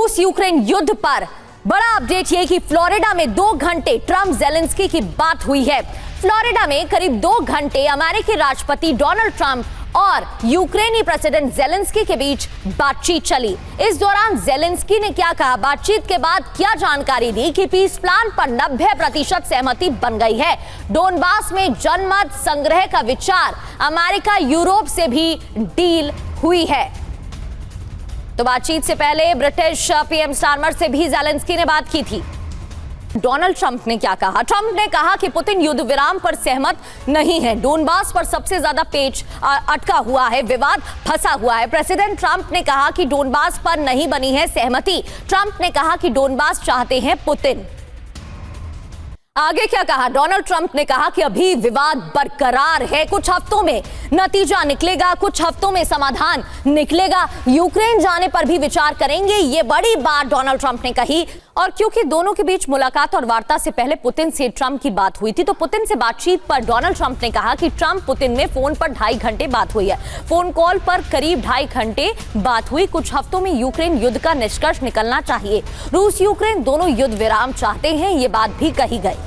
रूस यूक्रेन युद्ध पर बड़ा अपडेट ये कि फ्लोरिडा में 2 घंटे ट्रंप जेलेंस्की की बात हुई है। फ्लोरिडा में करीब 2 घंटे अमेरिकी राष्ट्रपति डोनाल्ड ट्रंप और यूक्रेनी प्रेसिडेंट जेलेंस्की के बीच बातचीत चली। इस दौरान जेलेंस्की ने क्या कहा, बातचीत के बाद क्या जानकारी दी कि पीस प्लान पर 90% सहमति बन गई है। डोनबास में जनमत संग्रह का विचार अमेरिका यूरोप से भी डील हुई है। तो बातचीत से पहले ब्रिटिश पीएम स्टारमर से भी जेलेंस्की ने बात की थी। डोनाल्ड ट्रंप ने क्या कहा? ट्रंप ने कहा कि पुतिन युद्ध विराम पर सहमत नहीं है। डोनबास पर सबसे ज्यादा पेच अटका हुआ है, विवाद फंसा हुआ है। प्रेसिडेंट ट्रंप ने कहा कि डोनबास पर नहीं बनी है सहमति। ट्रंप ने कहा कि डोनबास चाहते हैं पुतिन। आगे क्या कहा? डोनाल्ड ट्रंप ने कहा कि अभी विवाद बरकरार है, कुछ हफ्तों में नतीजा निकलेगा, कुछ हफ्तों में समाधान निकलेगा, यूक्रेन जाने पर भी विचार करेंगे। ये बड़ी बात डोनाल्ड ट्रंप ने कही। और क्योंकि दोनों के बीच मुलाकात और वार्ता से पहले पुतिन से ट्रंप की बात हुई थी, तो पुतिन से बातचीत पर डोनाल्ड ट्रंप ने कहा कि ट्रंप पुतिन में फोन पर 2.5 घंटे बात हुई है। फोन कॉल पर करीब 2.5 घंटे बात हुई। कुछ हफ्तों में यूक्रेन युद्ध का निष्कर्ष निकलना चाहिए। रूस यूक्रेन दोनों युद्ध विराम चाहते हैं, ये बात भी कही गई।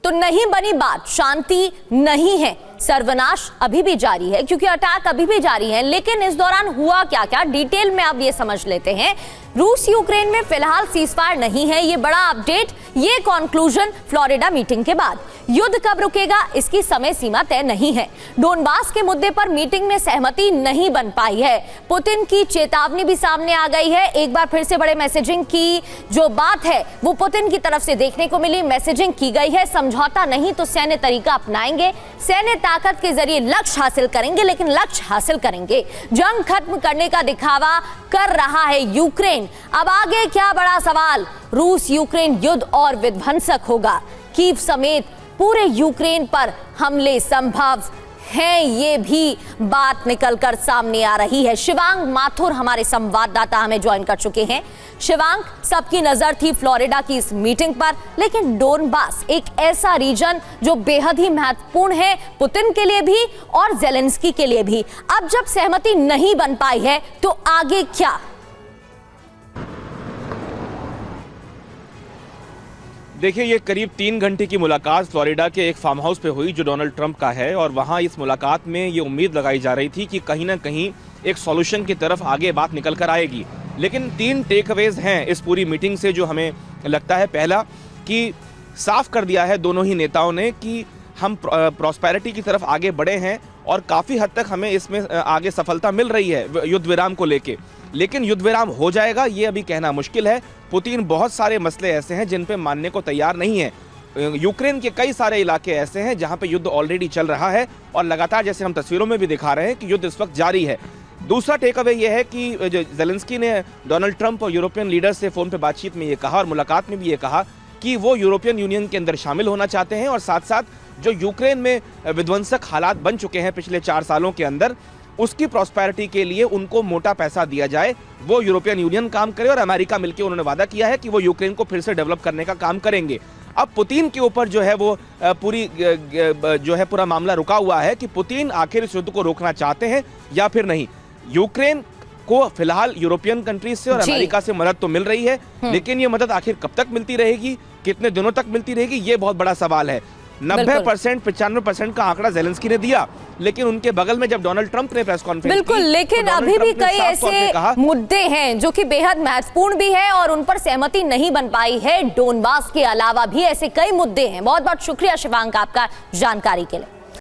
तो नहीं बनी बात, शांति नहीं है, सर्वनाश अभी भी जारी है, क्योंकि अटैक अभी भी जारी है। लेकिन इस दौरान हुआ क्या क्या, डिटेल में अब ये समझ लेते हैं। रूस यूक्रेन में फिलहाल सीजफायर नहीं है, ये बड़ा अपडेट, ये कंक्लूजन फ्लोरिडा मीटिंग के बाद। युद्ध कब रुकेगा इसकी समय सीमा तय नहीं है। डोनबास के मुद्दे पर मीटिंग में सहमति नहीं बन पाई है। पुतिन की चेतावनी भी सामने आ गई है। एक बार फिर से बड़े मैसेजिंग की जो बात है वो पुतिन की तरफ से देखने को मिली। मैसेजिंग की गई है, समझौता नहीं तो सैन्य तरीका अपनाएंगे, सैन्य ताकत के जरिए लक्ष्य हासिल करेंगे, लेकिन लक्ष्य हासिल करेंगे। जंग खत्म करने का दिखावा कर रहा है यूक्रेन। अब आगे क्या बड़ा सवाल, रूस यूक्रेन युद्ध और विध्वंसक होगा। कीव समेत पूरे यूक्रेन पर हमले संभव हैं, ये भी बात निकलकर सामने आ रही है। शिवांग माथुर हमारे संवाददाता हमें ज्वाइन कर चुके हैं। शिवांग, सबकी नजर थी फ्लोरिडा की इस मीटिंग पर, लेकिन डोनबास एक ऐसा रीजन जो बेहद ही महत्वपूर्ण है पुतिन के लिए भी और जेलेंस्की के लिए भी। अब जब सहमति नहीं बन पाई है तो आगे क्या? देखिए, ये करीब 3 घंटे की मुलाकात फ्लोरिडा के एक फार्म हाउस पे हुई जो डोनाल्ड ट्रंप का है, और वहाँ इस मुलाकात में ये उम्मीद लगाई जा रही थी कि कहीं ना कहीं एक सॉल्यूशन की तरफ आगे बात निकल कर आएगी। लेकिन 3 टेकअवेज हैं इस पूरी मीटिंग से जो हमें लगता है। पहला कि साफ कर दिया है दोनों ही नेताओं ने कि हम प्रॉस्पेरिटी की तरफ आगे बढ़े हैं और काफ़ी हद तक हमें इसमें आगे सफलता मिल रही है युद्ध विराम को लेके। लेकिन युद्ध विराम हो जाएगा ये अभी कहना मुश्किल है। पुतिन बहुत सारे मसले ऐसे हैं जिन पे मानने को तैयार नहीं है। यूक्रेन के कई सारे इलाके ऐसे हैं जहां पे युद्ध ऑलरेडी चल रहा है और लगातार, जैसे हम तस्वीरों में भी दिखा रहे हैं, कि युद्ध इस वक्त जारी है। दूसरा टेक अवे ये है कि जेलेंस्की ने डोनाल्ड ट्रंप और यूरोपियन लीडर्स से फोन पे बातचीत में ये कहा और मुलाकात में भी ये कहा कि वो यूरोपियन यूनियन के अंदर शामिल होना चाहते हैं, और साथ साथ जो यूक्रेन में विध्वंसक हालात बन चुके हैं पिछले 4 सालों के अंदर, उसकी प्रॉस्पेरिटी के लिए उनको मोटा पैसा दिया जाए, वो यूरोपियन यूनियन काम करे और अमेरिका मिलकर उन्होंने वादा किया है कि वो यूक्रेन को फिर से डेवलप करने का काम करेंगे। अब पुतिन के ऊपर जो है वो पूरा मामला रुका हुआ है कि पुतिन आखिर इस युद्ध को रोकना चाहते हैं या फिर नहीं। यूक्रेन को फिलहाल यूरोपियन कंट्रीज से और अमेरिका से मदद तो मिल रही है, लेकिन ये मदद आखिर कब तक मिलती रहेगी, कितने दिनों तक मिलती रहेगी, ये बहुत बड़ा सवाल है। 90% 95% का आंकड़ा जेलेंस्की ने दिया, लेकिन उनके बगल में जब डोनाल्ड ट्रंप ने प्रेस कॉन्फ्रेंस बिल्कुल की, लेकिन तो अभी भी कई ऐसे मुद्दे हैं जो कि बेहद महत्वपूर्ण भी है और उन पर सहमति नहीं बन पाई है। डोनबास के अलावा भी ऐसे कई मुद्दे हैं। बहुत बहुत शुक्रिया शिवांग आपका जानकारी के लिए।